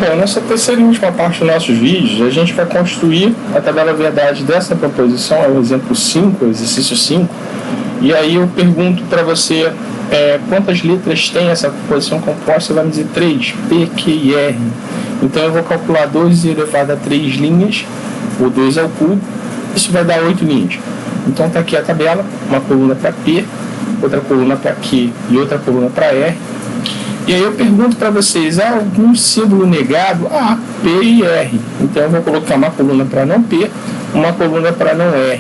Bom, nessa terceira e última parte dos nossos vídeos, a gente vai construir a tabela verdade dessa proposição, é o exemplo 5, o exercício 5, e aí eu pergunto para você quantas letras tem essa proposição composta, você vai me dizer 3, P, Q e R. Então eu vou calcular 2 elevado a 3 linhas, ou 2 ao cubo, isso vai dar 8 linhas. Então está aqui a tabela, uma coluna para P, outra coluna para Q e outra coluna para R. E aí eu pergunto para vocês, há algum símbolo negado? P e R. Então eu vou colocar uma coluna para não P, uma coluna para não R.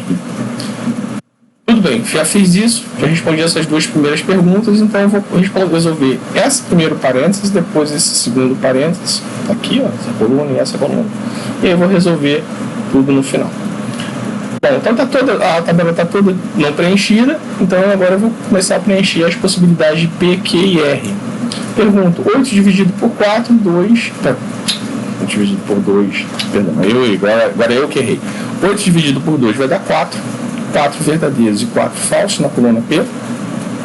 Tudo bem, já fiz isso, já respondi essas duas primeiras perguntas, então eu vou resolver esse primeiro parênteses, depois esse segundo parênteses, aqui, ó, essa coluna e essa coluna, e aí eu vou resolver tudo no final. Bom, então a tabela está toda não preenchida, então agora eu vou começar a preencher as possibilidades de P, Q e R. Pergunto, 8 dividido por 4, 2... Tá, 8 dividido por 2... Perdão, agora eu que errei. 8 dividido por 2 vai dar 4. 4 verdadeiros e 4 falsos na coluna P.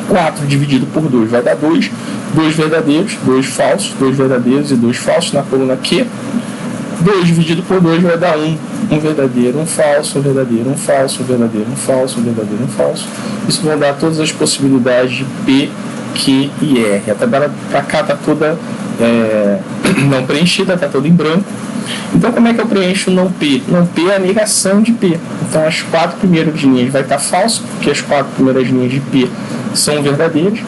4 dividido por 2 vai dar 2. 2 verdadeiros, 2 falsos, 2 verdadeiros e 2 falsos na coluna Q. 2 dividido por 2 vai dar 1. 1 verdadeiro, 1 falso, 1 verdadeiro, 1 falso, 1 verdadeiro, 1 falso, 1 verdadeiro, 1 falso. Isso vai dar todas as possibilidades de P, Q e R. A tabela para cá está toda não preenchida, está toda em branco. Então como é que eu preencho não P? Não P é a negação de P. Então as 4 primeiras linhas vai estar falso, porque as 4 primeiras linhas de P são verdadeiras.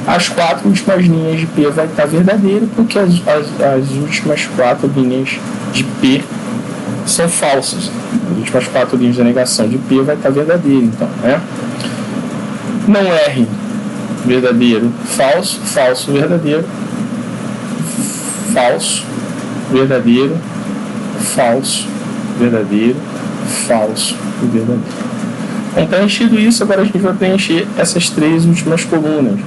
As 4 últimas linhas de P vai estar verdadeira, porque as últimas 4 linhas de P são falsas. As últimas 4 linhas da negação de P vai estar verdadeira, então, né? Não R, verdadeiro, falso, falso, verdadeiro, falso, verdadeiro, falso, verdadeiro, falso e verdadeiro. Então, preenchido isso, agora a gente vai preencher essas 3 últimas colunas.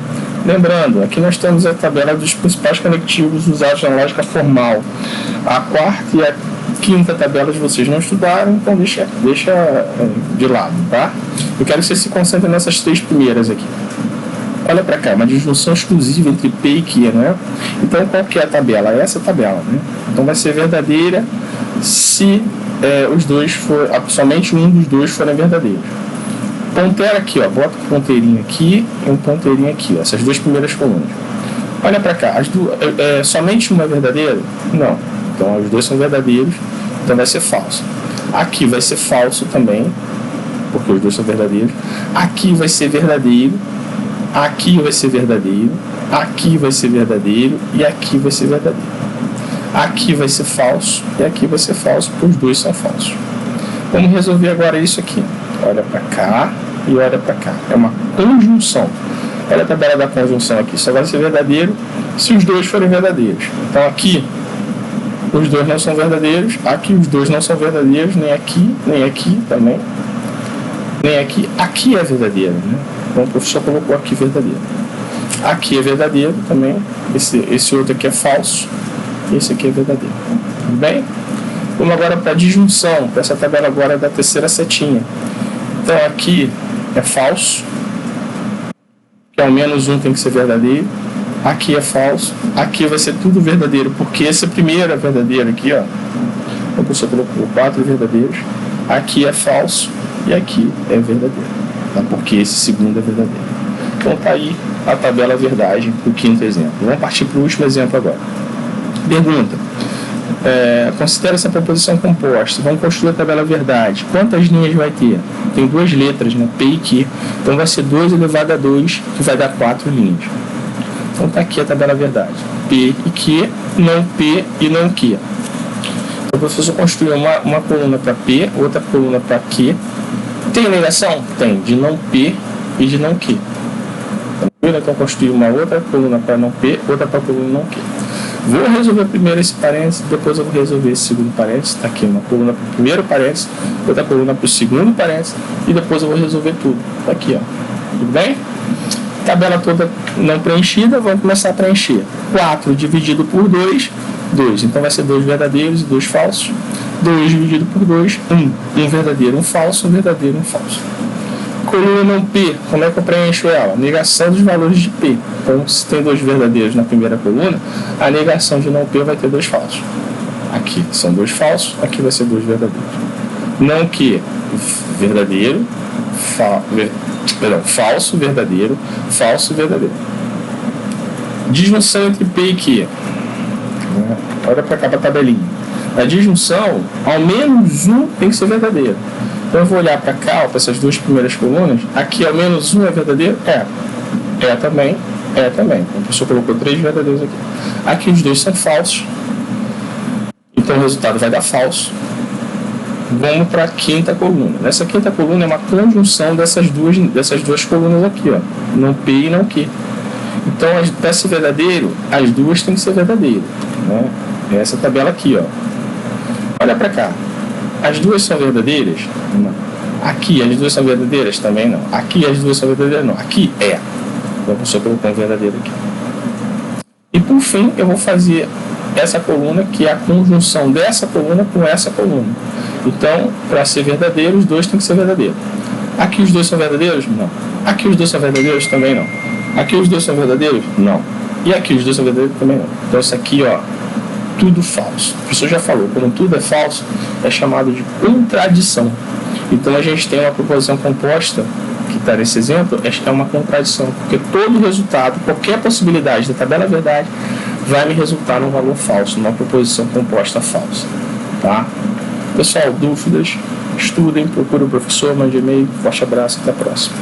Lembrando, aqui nós temos a tabela dos principais conectivos usados na lógica formal. A quarta e a quinta tabelas vocês não estudaram, então deixa de lado, tá? Eu quero que você se concentre nessas 3 primeiras aqui. Olha para cá, uma disjunção exclusiva entre P e Q, não é? Então, qual que é a tabela? Essa tabela, né? Então, vai ser verdadeira se somente um dos dois forem verdadeiros. Ponteira aqui, ó, bota um ponteirinho aqui e um ponteirinho aqui, ó, essas 2 primeiras colunas. Olha para cá, somente uma é verdadeira? Não. Então, os 2 são verdadeiros, então vai ser falso. Aqui vai ser falso também, porque os 2 são verdadeiros. Aqui vai ser verdadeiro. Aqui vai ser verdadeiro, aqui vai ser verdadeiro e aqui vai ser verdadeiro. Aqui vai ser falso e aqui vai ser falso, porque os 2 são falsos. Vamos resolver agora isso aqui. Olha para cá e olha para cá. É uma conjunção. Olha a tabela da conjunção aqui. Só vai ser verdadeiro se os 2 forem verdadeiros. Então aqui os 2 não são verdadeiros, aqui os 2 não são verdadeiros, nem aqui também, nem aqui. Aqui é verdadeiro, né? Então o professor colocou aqui verdadeiro. Aqui é verdadeiro também. Esse outro aqui é falso. Esse aqui é verdadeiro. Tudo bem? Vamos agora para a disjunção. Essa tabela agora é da terceira setinha. Então aqui é falso. Que ao menos um tem que ser verdadeiro. Aqui é falso. Aqui vai ser tudo verdadeiro. Porque esse primeiro é verdadeiro aqui, ó. O professor colocou 4 verdadeiros. Aqui é falso. E aqui é verdadeiro. Porque esse segundo é verdadeiro. Então tá aí a tabela verdade, o 5º exemplo. Vamos partir para o último exemplo agora. Pergunta. Considera essa proposição composta. Vamos construir a tabela verdade. Quantas linhas vai ter? Tem 2 letras, né? P e Q. Então vai ser 2 elevado a 2, que vai dar 4 linhas. Então tá aqui a tabela verdade. P e Q, não P e não Q. Então o professor construiu uma coluna para P, outra coluna para Q. Tem negação? Tem, de não P e de não Q. Então construir uma outra coluna para não P, outra para coluna não Q. Vou resolver primeiro esse parênteses, depois eu vou resolver esse segundo parênteses. Está aqui uma coluna para o primeiro parênteses, outra coluna para o segundo parênteses, e depois eu vou resolver tudo. Está aqui, ó. Tudo bem? Tabela toda não preenchida, vamos começar a preencher. 4 dividido por 2, 2. Então vai ser 2 verdadeiros e 2 falsos. 2 dividido por 2, 1. Um verdadeiro, um falso, um verdadeiro, um falso. Coluna não P, como é que eu preencho ela? Negação dos valores de P. Então, se tem 2 verdadeiros na primeira coluna, a negação de não P vai ter 2 falsos. Aqui são 2 falsos, aqui vai ser 2 verdadeiros. Não que verdadeiro, falso, verdadeiro, falso, verdadeiro. Disjunção entre P e Q. Olha para cá para a tabelinha. Na disjunção, ao menos um tem que ser verdadeiro. Então eu vou olhar para cá, para essas 2 primeiras colunas. Aqui ao menos um é verdadeiro? É também. Então, a pessoa colocou 3 verdadeiros aqui. Aqui os 2 são falsos. Então o resultado vai dar falso. Vamos para a quinta coluna. Nessa quinta coluna é uma conjunção dessas duas colunas aqui, ó. Não P e não Q. Então, para ser verdadeiro, as duas têm que ser verdadeiras, né? Essa tabela aqui, ó. Olha para cá. As duas são verdadeiras? Não. Aqui as duas são verdadeiras? Também não. Aqui as duas são verdadeiras? Não. Aqui é. Então, eu só colocar um verdadeiro aqui. E por fim, eu vou fazer essa coluna, que é a conjunção dessa coluna com essa coluna. Então, para ser verdadeiro, os dois têm que ser verdadeiros. Aqui os dois são verdadeiros? Não. Aqui os dois são verdadeiros? Também não. Aqui os dois são verdadeiros? Não. E aqui os dois são verdadeiros? Também não. Então, isso aqui, ó, tudo falso. O professor já falou, quando tudo é falso, é chamado de contradição. Então, a gente tem uma proposição composta, que está nesse exemplo, é uma contradição, porque todo resultado, qualquer possibilidade da tabela verdade, vai me resultar num valor falso, numa proposição composta falsa. Tá? Pessoal, dúvidas, estudem, procurem o professor, mande e-mail. Forte abraço, até a próxima.